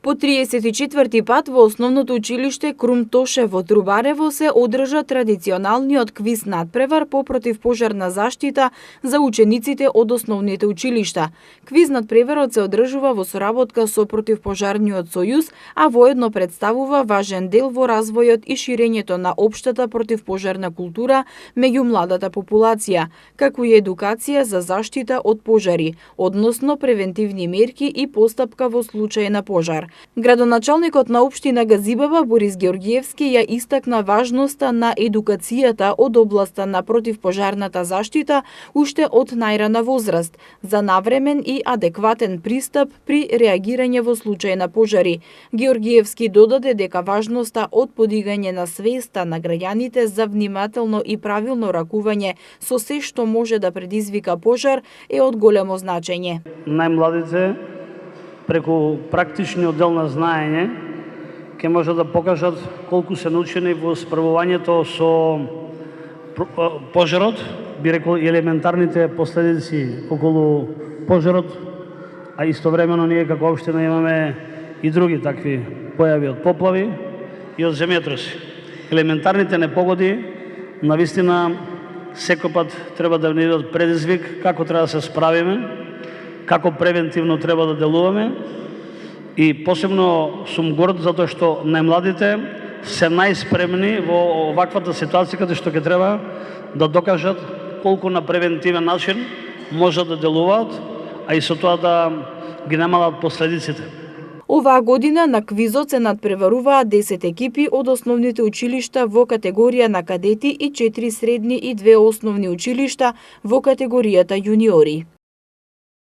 По 34-ти пат во основното училиште Крум Тоше во Трубарево се одржа традиционалниот квиз надпревар по противпожарна заштита за учениците од основните училишта. Квиз надпреварот се одржува во соработка со Противпожарниот сојуз, а воедно представува важен дел во развојот и ширењето на општата противпожарна култура меѓу младата популација, како и едукација за заштита од пожари, односно превентивни мерки и постапка во случај на пожар. Градоначалникот на општина Газибаба Борис Георгиевски ја истакна важноста на едукацијата од областа на противпожарната заштита уште од најрана возраст за навремен и адекватен пристап при реагирање во случај на пожари. Георгиевски додаде дека важноста од подигање на свеста на граѓаните за внимателно и правилно ракување со се што може да предизвика пожар е од големо значење. Најмладите преку практичниот дел на знаење ќе може да покажат колку се научени во справувањето со пожарот, би рекол и елементарните последици околу пожарот, а истовремено ние како општина имаме и други такви појави од поплави и од земјотреси. Елементарните непогоди навистина секој пат треба да ни дадат предизвик како треба да се справиме, како превентивно треба да делуваме, и посебно сум горд затоа што најмладите се најспремни во оваквата ситуација каде што ќе треба да докажат колку на превентивен начин можат да делуваат, а и со тоа да ги намалат последиците. Оваа година на квизот се надпреваруваат 10 екипи од основните училишта во категорија на кадети и 4 средни и 2 основни училишта во категоријата јуниори.